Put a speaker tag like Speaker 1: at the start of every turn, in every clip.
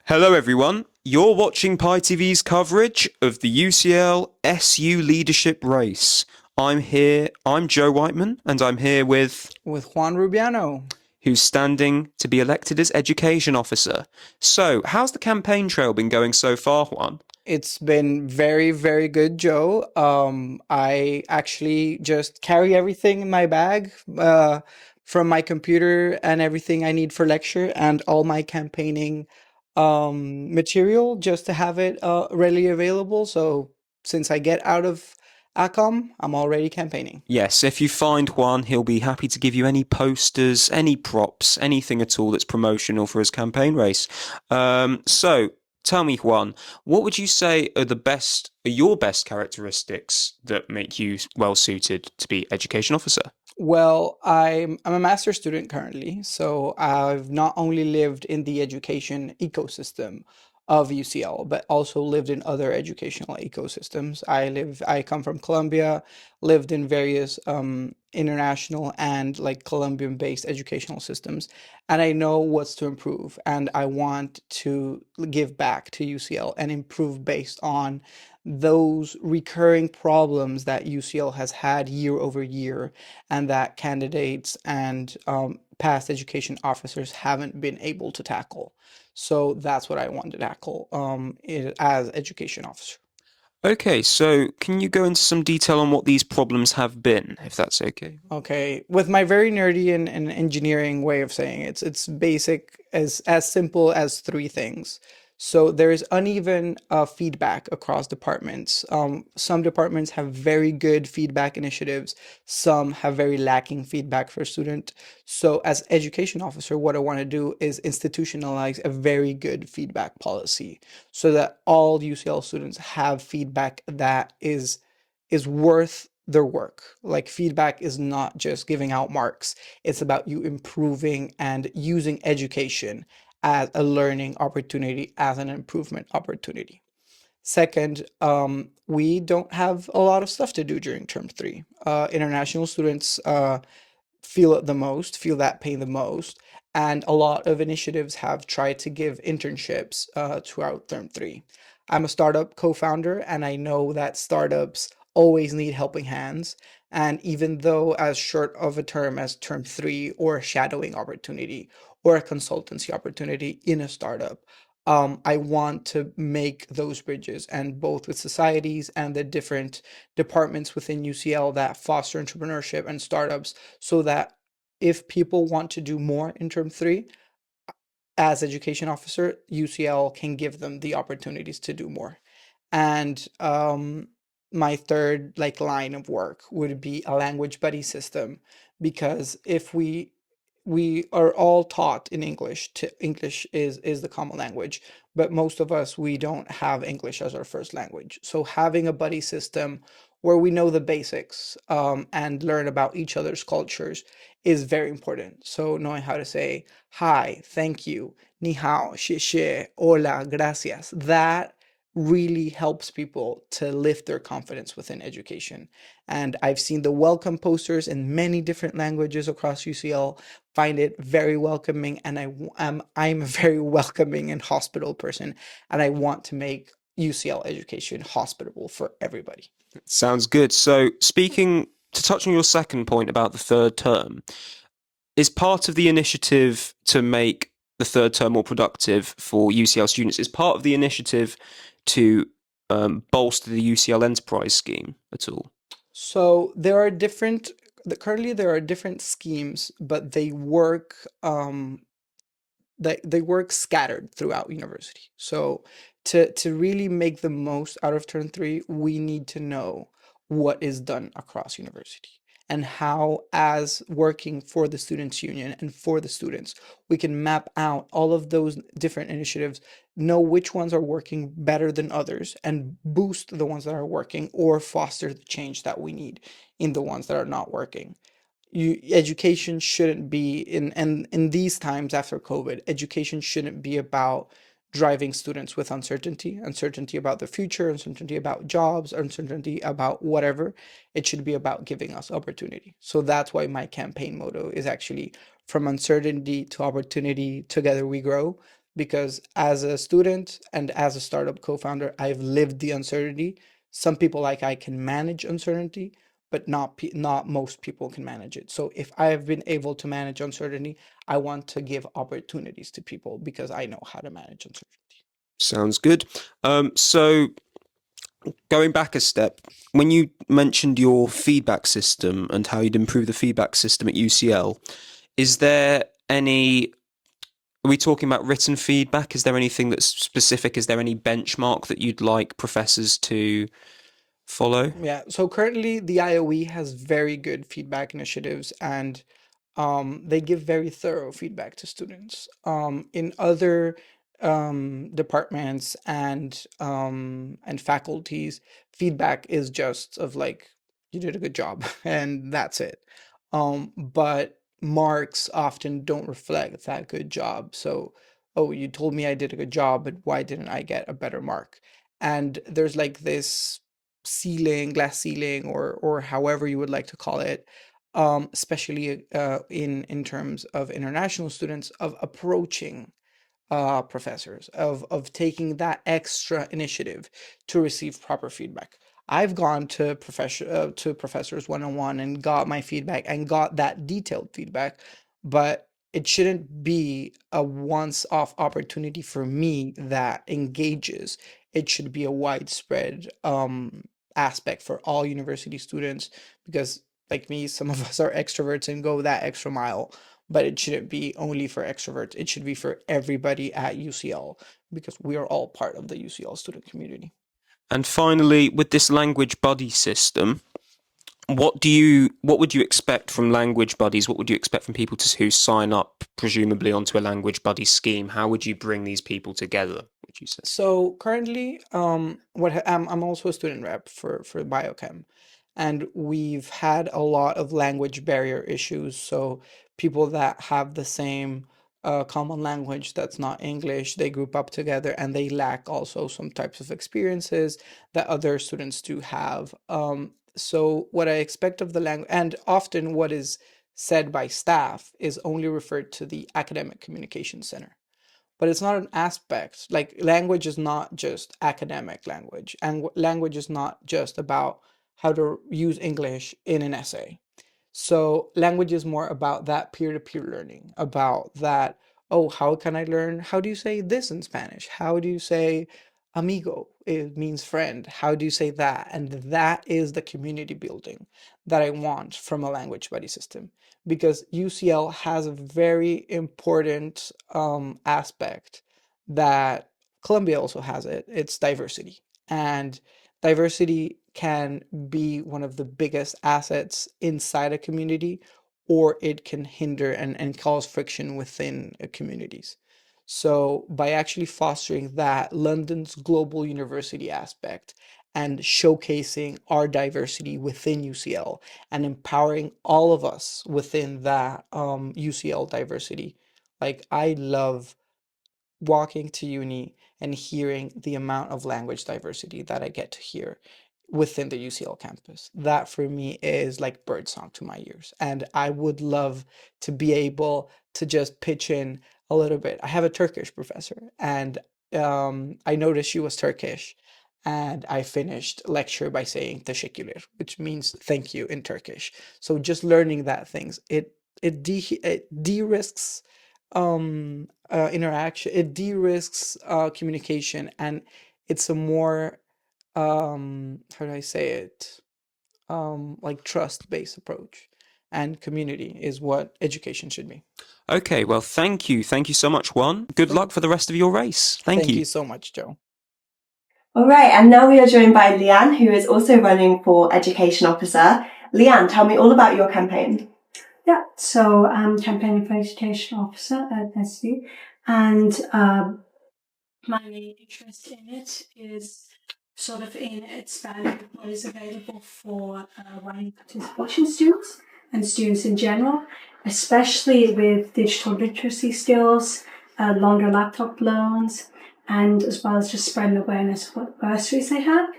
Speaker 1: Hello, everyone. You're watching Pi TV's coverage of the UCL SU leadership race. I'm Joe Whiteman, and I'm here with
Speaker 2: With Juan Rubiano.
Speaker 1: who's standing to be elected as education officer. So, how's the campaign trail been going so far, Juan?
Speaker 2: It's been very, very good, Joe. I actually just carry everything in my bag, from my computer and everything I need for lecture and all my campaigning material just to have it readily available. So since I get out of ACOM, I'm already campaigning.
Speaker 1: Yes, if you find Juan, he'll be happy to give you any posters, any props, anything at all that's promotional for his campaign race. So, tell me, Juan, what would you say are your best characteristics that make you well suited to be education officer?
Speaker 2: Well, I'm a master's student currently, so I've not only lived in the education ecosystem of UCL, but also lived in other educational ecosystems. I come from Colombia, lived in various international and like Colombian-based educational systems, and I know what's to improve, and I want to give back to UCL and improve based on those recurring problems that UCL has had year over year and that candidates and past education officers haven't been able to tackle. So that's what I want to tackle as education officer.
Speaker 1: Okay, so can you go into some detail on what these problems have been, if that's okay?
Speaker 2: Okay, with my very nerdy and engineering way of saying it, it's basic as simple as three things. So there is uneven feedback across departments. Some departments have very good feedback initiatives. Some have very lacking feedback for student. So as education officer, what I want to do is institutionalize a very good feedback policy so that all UCL students have feedback that is worth their work. Like feedback is not just giving out marks, it's about you improving and using education as a learning opportunity, as an improvement opportunity. Second, we don't have a lot of stuff to do during term three. International students feel it the most, feel that pain the most. And a lot of initiatives have tried to give internships throughout term three. I'm a startup co-founder, and I know that startups always need helping hands. And even though as short of a term as term three or a shadowing opportunity or a consultancy opportunity in a startup, I want to make those bridges and both with societies and the different departments within UCL that foster entrepreneurship and startups so that if people want to do more in term three, as education officer, UCL can give them the opportunities to do more. And my third like line of work would be a language buddy system because if we are all taught in English. English is the common language, but most of us we don't have English as our first language. So having a buddy system where we know the basics and learn about each other's cultures is very important. So knowing how to say hi, thank you, ni hao, xie xie, hola, gracias, that really helps people to lift their confidence within education. And I've seen the welcome posters in many different languages across UCL, find it very welcoming, and I'm a very welcoming and hospitable person, and I want to make UCL education hospitable for everybody.
Speaker 1: Sounds good. So, to touch on your second point about the third term, is part of the initiative to make the third term more productive for UCL students, is part of the initiative to bolster the UCL enterprise scheme at all?
Speaker 2: So there are different, currently there are different schemes, but they work scattered throughout university. So to really make the most out of term three, we need to know what is done across university and how, as working for the students union and for the students, we can map out all of those different initiatives, know which ones are working better than others, and boost the ones that are working or foster the change that we need in the ones that are not working. Education shouldn't be in these times after COVID, education shouldn't be about driving students with uncertainty about the future, uncertainty about jobs, uncertainty about whatever. It should be about giving us opportunity. So that's why my campaign motto is actually from uncertainty to opportunity, together we grow. because as a student and as a startup co-founder, I've lived the uncertainty. Some people like I can manage uncertainty, but not most people can manage it. So if I have been able to manage uncertainty, I want to give opportunities to people because I know how to manage uncertainty.
Speaker 1: Sounds good. So going back a step, when you mentioned your feedback system and how you'd improve the feedback system at UCL, is there any, are we talking about written feedback? Is there anything that's specific? Is there any benchmark that you'd like professors to follow?
Speaker 2: Yeah, so currently the IOE has very good feedback initiatives, and they give very thorough feedback to students. In other departments and faculties, feedback is just of like, you did a good job and that's it. But marks often don't reflect that good job. So, oh, you told me I did a good job, but why didn't I get a better mark? And there's like this ceiling, glass ceiling, or however you would like to call it, especially in terms of international students, of approaching professors, of taking that extra initiative to receive proper feedback. I've gone to professors one on one and got my feedback and got that detailed feedback, but it shouldn't be a once off opportunity for me that engages. It should be a widespread aspect for all university students, because like me, some of us are extroverts and go that extra mile, but it shouldn't be only for extroverts. It should be for everybody at UCL, because we are all part of the UCL student community.
Speaker 1: And finally, with this language buddy system, what would you expect from language buddies? What would you expect from people who sign up, presumably onto a language buddy scheme? How would you bring these people together, would you say?
Speaker 2: So currently, I'm also a student rep for biochem, and we've had a lot of language barrier issues. So people that have the same common language that's not English, they group up together and they lack also some types of experiences that other students do have. So what I expect of the language, and often what is said by staff, is only referred to the academic communication center, but it's not an aspect. Like, language is not just academic language, and language is not just about how to use English in an essay. So language is more about that peer-to-peer learning, about that, oh, how can I learn? How do you say this in Spanish? How do you say amigo? It means friend. How do you say that? And that is the community building that I want from a language buddy system, because UCL has a very important aspect that Colombia also has it. It's diversity. And diversity can be one of the biggest assets inside a community, or it can hinder and cause friction within communities. So by actually fostering that London's global university aspect and showcasing our diversity within UCL and empowering all of us within that UCL diversity, like, I love walking to uni and hearing the amount of language diversity that I get to hear within the UCL campus. That for me is like birdsong to my ears. And I would love to be able to just pitch in a little bit. I have a Turkish professor, and I noticed she was Turkish. And I finished lecture by saying teşekkürler, which means thank you in Turkish. So just learning that things, it de-risks interaction, it de-risks communication, and it's a more how do I say it, like trust-based approach, and community is what education should be.
Speaker 1: Okay, well, thank you. Thank you so much, Juan. Good luck for the rest of your race. Thank
Speaker 2: Thank
Speaker 1: you.
Speaker 2: you so much, Joe.
Speaker 3: All right, and now we are joined by Lian, who is also running for Education Officer. Lian, tell me all about your campaign.
Speaker 4: Yeah, so I'm campaigning for Education Officer at SU, and my main interest in it is sort of in expanding what is available for writing participation students and students in general, especially with digital literacy skills, longer laptop loans, and as well as just spreading awareness of what bursaries they have.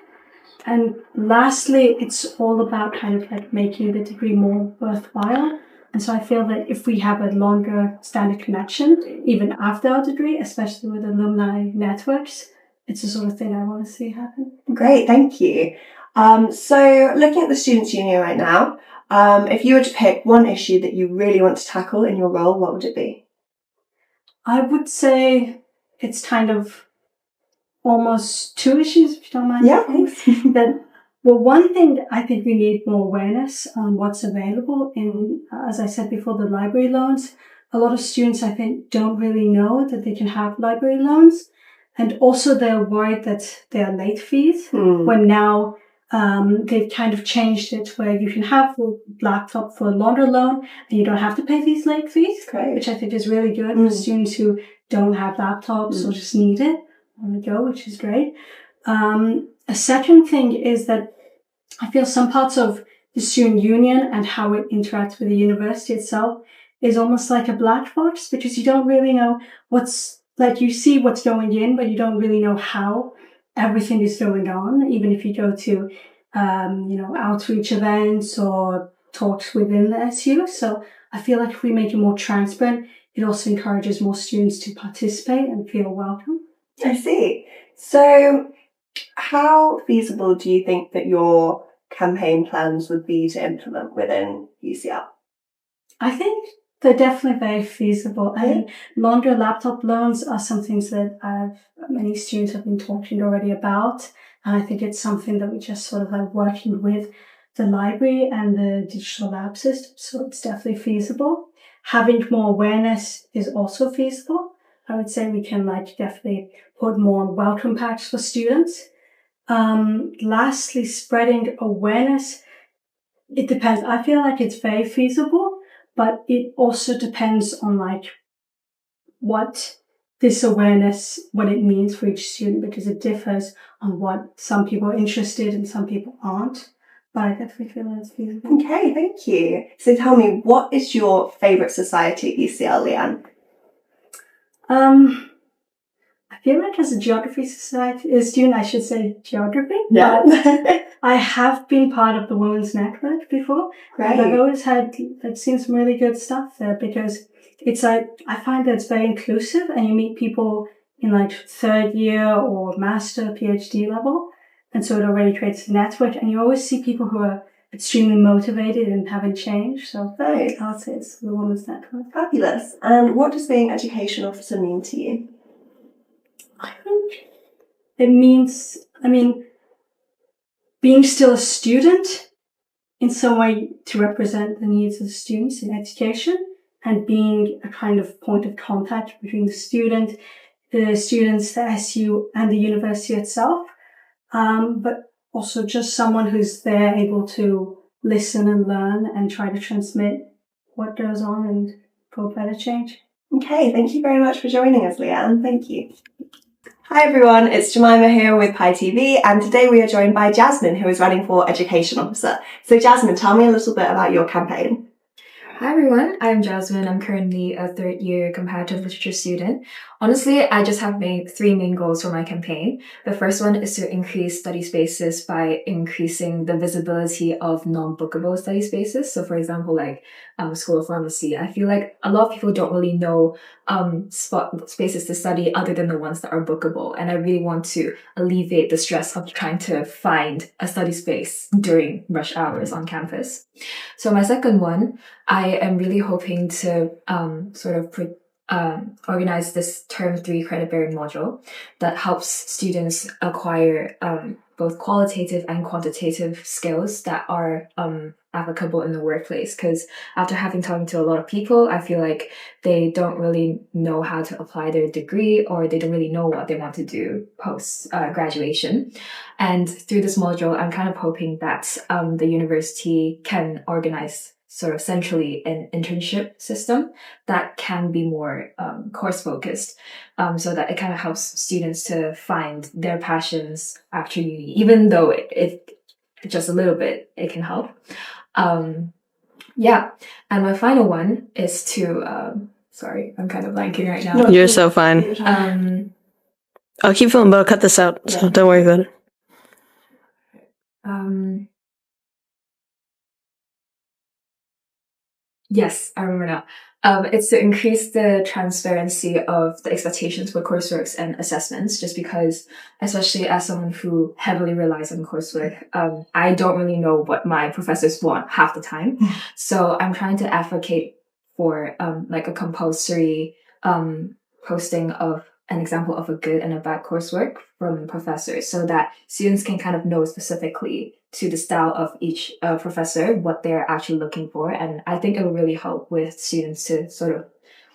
Speaker 4: And lastly, it's all about kind of like making the degree more worthwhile. And so I feel that if we have a longer standard connection, even after our degree, especially with alumni networks, it's the sort of thing I want to see happen.
Speaker 3: Great, thank you. So looking at the Students' Union right now, if you were to pick one issue that you really want to tackle in your role, what would it be?
Speaker 4: I would say it's kind of almost two issues, if you don't mind.
Speaker 3: Yeah, thanks.
Speaker 4: Well, one thing that I think we need more awareness on what's available in, as I said before, the library loans. A lot of students, I think, don't really know that they can have library loans. And also they're worried that they are late fees, when now they've kind of changed it where you can have a laptop for a longer loan and you don't have to pay these late fees, which I think is really good for students who don't have laptops or just need it on the go, which is great. A second thing is that I feel some parts of the student union and how it interacts with the university itself is almost like a black box, because you don't really know you see what's going in, but you don't really know how everything is going on, even if you go to, outreach events or talks within the SU. So I feel like if we make it more transparent, it also encourages more students to participate and feel welcome.
Speaker 3: I see. So how feasible do you think that your campaign plans would be to implement within UCL?
Speaker 4: I think they're definitely very feasible. I mean, longer laptop loans are some things that many students have been talking already about. And I think it's something that we just sort of like working with the library and the digital lab system. So it's definitely feasible. Having more awareness is also feasible. I would say we can definitely put more welcome packs for students. Lastly, spreading awareness. It depends. I feel like it's very feasible, but it also depends on what this awareness, what it means for each student, because it differs on what some people are interested in, some people aren't. But I definitely feel that it's feasible.
Speaker 3: Okay, thank you. So tell me, what is your favourite society at UCL, Lian?
Speaker 4: I feel like as a geography society student, I should say geography.
Speaker 3: Yeah.
Speaker 4: But I have been part of the Women's Network before.
Speaker 3: Great.
Speaker 4: And I've always seen some really good stuff there, because it's I find that it's very inclusive and you meet people in third year or master, PhD level. And so it already creates a network, and you always see people who are extremely motivated and haven't changed. So
Speaker 3: Nice.
Speaker 4: I would say it's the Women's Network.
Speaker 3: Fabulous. And what does being education officer mean to you?
Speaker 4: I think it means, being still a student in some way to represent the needs of the students in education, and being a kind of point of contact between the students, the SU, and the university itself. But also just someone who's there able to listen and learn and try to transmit what goes on and for better change.
Speaker 3: Okay, thank you very much for joining us, Lian. Thank you. Hi everyone, it's Jemima here with Pi TV, and today we are joined by Jasmine, who is running for Education Officer. So Jasmine, tell me a little bit about your campaign.
Speaker 5: Hi everyone, I'm Jasmine. I'm currently a third year comparative literature student. Honestly, I just have made three main goals for my campaign. The first one is to increase study spaces by increasing the visibility of non-bookable study spaces. So for example, School of Pharmacy, I feel like a lot of people don't really know spaces to study other than the ones that are bookable. And I really want to alleviate the stress of trying to find a study space during rush hours on campus. So my second one, I am really hoping to organize this term 3 credit bearing module that helps students acquire both qualitative and quantitative skills that are applicable in the workplace. Because after having talked to a lot of people, I feel like they don't really know how to apply their degree, or they don't really know what they want to do post graduation. And through this module, I'm kind of hoping that the university can organize sort of centrally an internship system that can be more course focused, so that it kind of helps students to find their passions after uni, even though it just a little bit, it can help. Yeah. And my final one is to, sorry, I'm kind of blanking right now.
Speaker 6: No, you're so fine. I'll keep filming, but I'll cut this out, so don't worry about it.
Speaker 5: Yes, I remember now. It's to increase the transparency of the expectations for courseworks and assessments, just because, especially as someone who heavily relies on coursework, I don't really know what my professors want half the time. So I'm trying to advocate for like a compulsory posting of an example of a good and a bad coursework from professors, so that students can kind of know specifically to the style of each professor what they're actually looking for. And I think it will really help with students to sort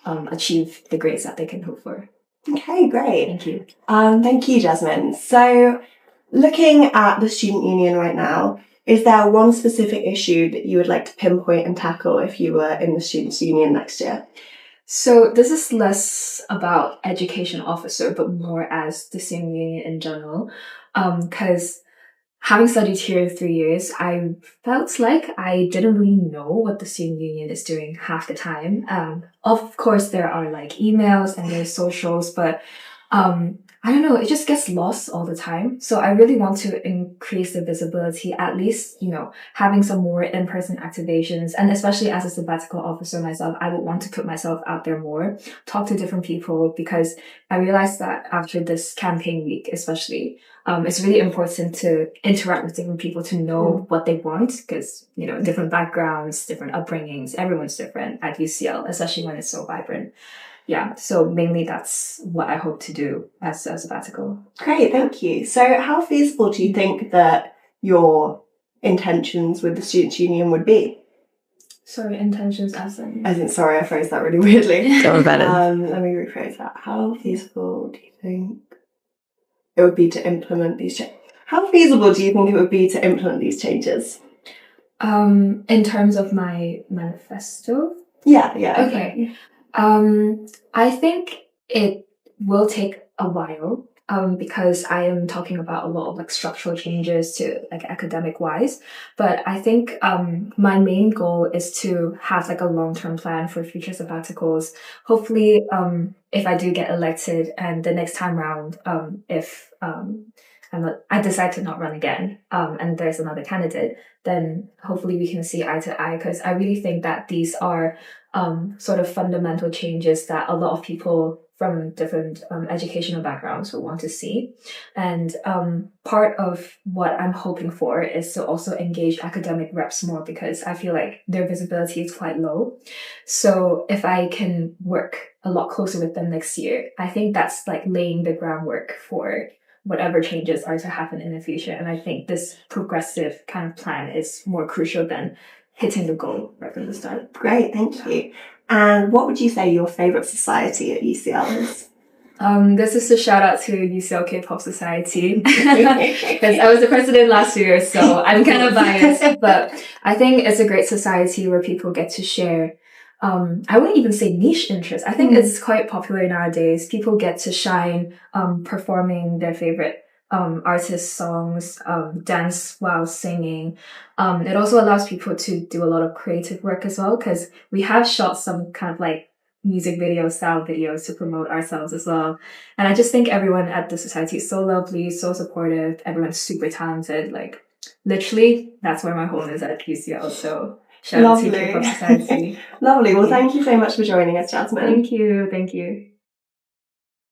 Speaker 5: of achieve the grades that they can hope for.
Speaker 3: Okay, great.
Speaker 5: Thank you.
Speaker 3: Thank you, Jasmine. So, looking at the student union right now, is there one specific issue that you would like to pinpoint and tackle if you were in the students' union next year?
Speaker 5: So this is less about education officer, but more as the student union in general. Because having studied here 3 years, I felt like I didn't really know what the student union is doing half the time. Of course, there are like emails and there's socials, but I don't know, it just gets lost all the time. So I really want to increase the visibility, at least, having some more in-person activations. And especially as a sabbatical officer myself, I would want to put myself out there more, talk to different people, because I realized that after this campaign week, especially, it's really important to interact with different people to know what they want, because, different backgrounds, different upbringings, everyone's different at UCL, especially when it's so vibrant. Yeah, so mainly that's what I hope to do as a sabbatical.
Speaker 3: Great, thank you. So how feasible do you think that your intentions with the Students' Union would be?
Speaker 5: Sorry, intentions as in?
Speaker 3: Sorry, I phrased that really weirdly.
Speaker 6: Don't about it.
Speaker 3: Let me rephrase that. How feasible do you think it would be to implement these changes? How feasible do you think it would be to implement these changes?
Speaker 5: In terms of my manifesto?
Speaker 3: Yeah.
Speaker 5: Okay. I think it will take a while, because I am talking about a lot of like structural changes to like academic wise. But I think, my main goal is to have like a long-term plan for future sabbaticals. Hopefully, if I do get elected and the next time round, if, I decide to not run again, and there's another candidate, then hopefully we can see eye to eye, because I really think that these are sort of fundamental changes that a lot of people from different educational backgrounds will want to see. And part of what I'm hoping for is to also engage academic reps more, because I feel like their visibility is quite low. So if I can work a lot closer with them next year, I think that's like laying the groundwork for whatever changes are to happen in the future. And I think this progressive kind of plan is more crucial than hitting the goal right from the start.
Speaker 3: Great, thank you. And what would you say your favourite society at UCL is?
Speaker 5: This is a shout out to UCL K-pop Society, because I was the president last year, so I'm kind of biased, but I think it's a great society where people get to share, I wouldn't even say niche interests. I think it's quite popular nowadays. People get to shine, performing their favorite artist songs, dance while singing. It also allows people to do a lot of creative work as well, because we have shot some kind of like music video style videos to promote ourselves as well. And I just think everyone at the society is so lovely, so supportive. Everyone's super talented. Like literally, that's where my home is at UCL. So shout out to K-pop Society.
Speaker 3: Lovely. Well, thank you so much for joining us, Jasmine.
Speaker 5: Thank you.